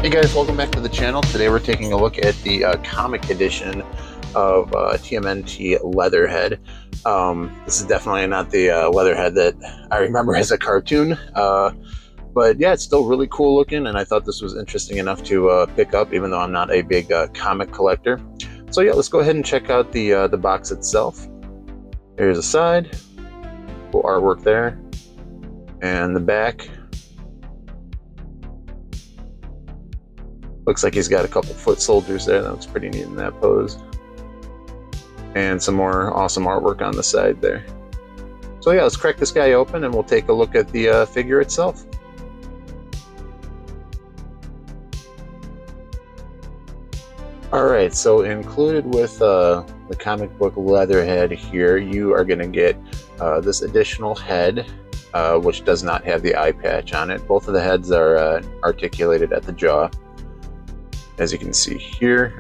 Hey guys, welcome back to the channel. Today we're taking a look at the comic edition of TMNT Leatherhead. This is definitely not the Leatherhead that I remember as a cartoon, but yeah, it's still really cool looking, and I thought this was interesting enough to pick up, even though I'm not a big comic collector. So yeah, let's go ahead and check out the box itself. Here's the side, cool artwork there, and the back. Looks like he's got a couple foot soldiers there. That looks pretty neat in that pose. And some more awesome artwork on the side there. So yeah, let's crack this guy open and we'll take a look at the figure itself. Alright, so included with the comic book Leatherhead here, you are going to get this additional head, which does not have the eye patch on it. Both of the heads are articulated at the jaw. As you can see here,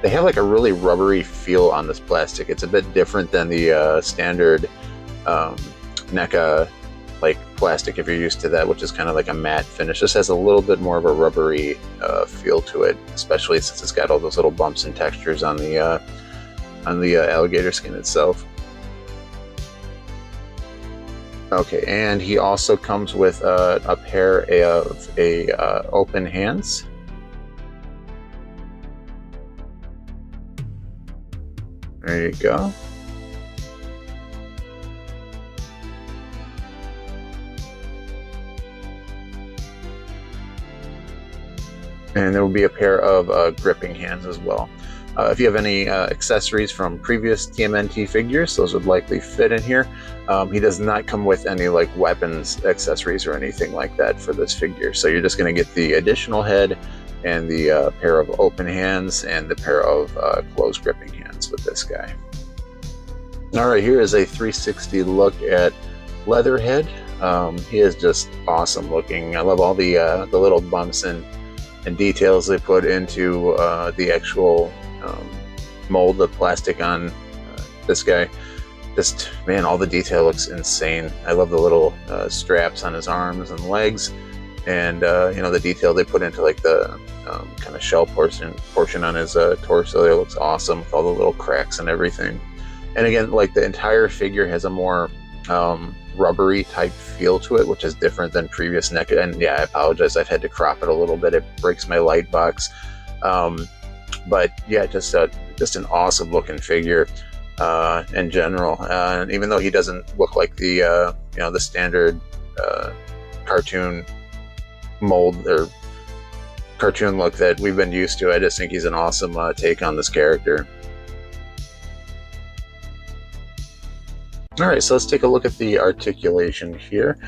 they have like a really rubbery feel on this plastic. It's a bit different than the standard NECA like plastic if you're used to that, which is kind of like a matte finish. This has a little bit more of a rubbery feel to it, especially since it's got all those little bumps and textures on the alligator skin itself. Okay, and he also comes with a pair of open hands. There you go. And there will be a pair of gripping hands as well. If you have any accessories from previous TMNT figures, those would likely fit in here. He does not come with any like weapons accessories or anything like that for this figure. So you're just going to get the additional head and the pair of open hands and the pair of closed gripping hands with this guy. Alright, here is a 360 look at Leatherhead. He is just awesome looking. I love all the little bumps and details they put into the actual mold, the plastic on this guy. Just, man, all the detail looks insane. I love the little straps on his arms and legs, and you know, the detail they put into like the kind of shell portion on his torso there looks awesome with all the little cracks and everything. And again, like the entire figure has a more rubbery type feel to it, which is different than previous NECA. And yeah, I apologize, I've had to crop it a little bit. It breaks my light box. But yeah, just an awesome looking figure in general. And even though he doesn't look like the you know, the standard cartoon mold or cartoon look that we've been used to, I just think he's an awesome take on this character. Alright, so let's take a look at the articulation here.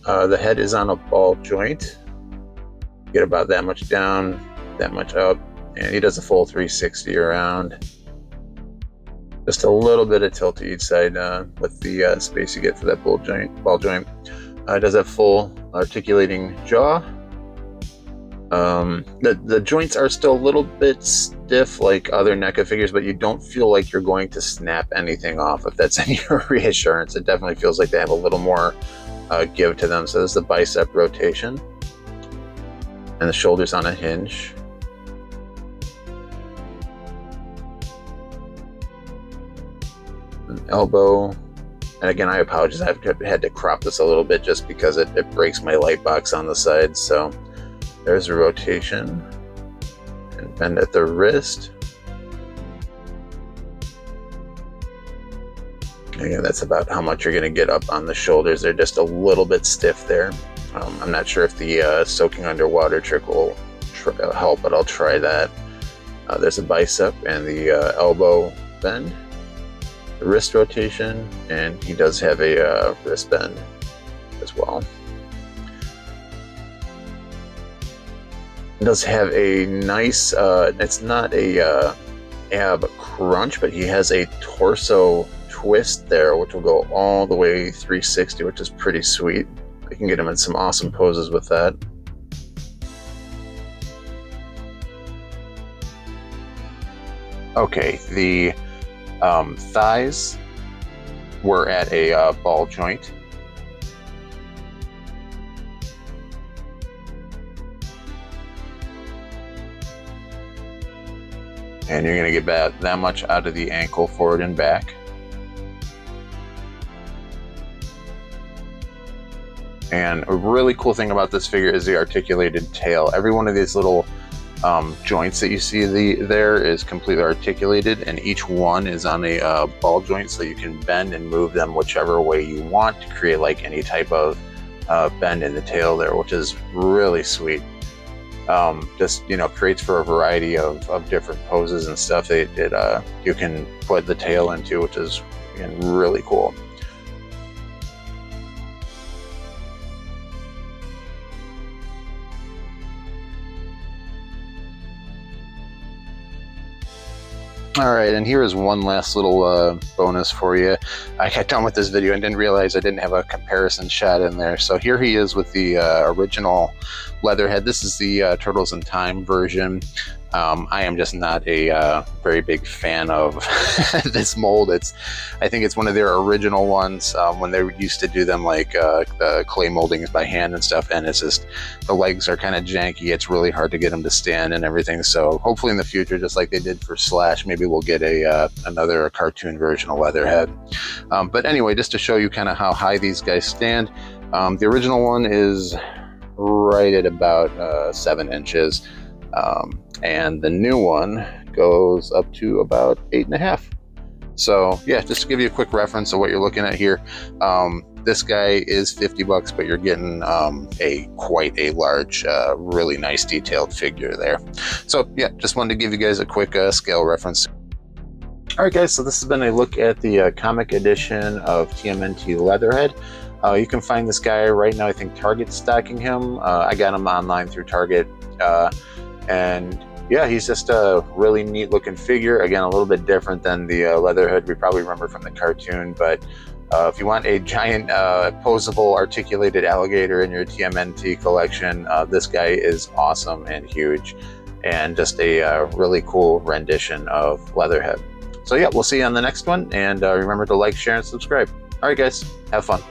The head is on a ball joint. Get about that much down, that much up, and he does a full 360 around. Just a little bit of tilt to each side with the space you get for that ball joint. Does have full articulating jaw. The joints are still a little bit stiff like other NECA figures, but you don't feel like you're going to snap anything off, if that's any reassurance. It definitely feels like they have a little more give to them. So there's the bicep rotation, and the shoulders on a hinge. An elbow. And again, I apologize, I've had to crop this a little bit just because it breaks my light box on the side. So there's a rotation and bend at the wrist. Again, that's about how much you're going to get up on the shoulders. They're just a little bit stiff there. I'm not sure if the soaking underwater trick will help, but I'll try that. There's a bicep and the elbow bend, the wrist rotation, and he does have a wrist bend as well. Does have a nice it's not a ab crunch, but he has a torso twist there, which will go all the way 360, which is pretty sweet. I can get him in some awesome poses with that. Okay, the thighs were at a ball joint. And you're going to get that much out of the ankle, forward and back. And a really cool thing about this figure is the articulated tail. Every one of these little joints that you see there is completely articulated, and each one is on a ball joint, so you can bend and move them whichever way you want to create like any type of bend in the tail there, which is really sweet. Just, you know, creates for a variety of different poses and stuff that you can put the tail into, which is, again, really cool. All right, and here is one last little bonus for you. I got done with this video and didn't realize I didn't have a comparison shot in there. So here he is with the original Leatherhead. This is the Turtles in Time version. I am just not a very big fan of this mold. I think it's one of their original ones when they used to do them like the clay moldings by hand and stuff, and it's just, the legs are kind of janky. It's really hard to get them to stand and everything. So hopefully in the future, just like they did for Slash, maybe we'll get another cartoon version of Leatherhead. But anyway, just to show you kind of how high these guys stand, the original one is right at about 7 inches. And the new one goes up to about 8.5. So yeah, just to give you a quick reference of what you're looking at here. This guy is $50, but you're getting quite a large, really nice detailed figure there. So yeah, just wanted to give you guys a quick scale reference. All right, guys, so this has been a look at the comic edition of TMNT Leatherhead. You can find this guy right now. I think Target's stocking him. I got him online through Target. And yeah, he's just a really neat looking figure. Again, a little bit different than the Leatherhead we probably remember from the cartoon. But if you want a giant posable articulated alligator in your TMNT collection, this guy is awesome and huge, and just a really cool rendition of Leatherhead. So yeah, we'll see you on the next one, and remember to like, share, and subscribe. All right, guys, have fun.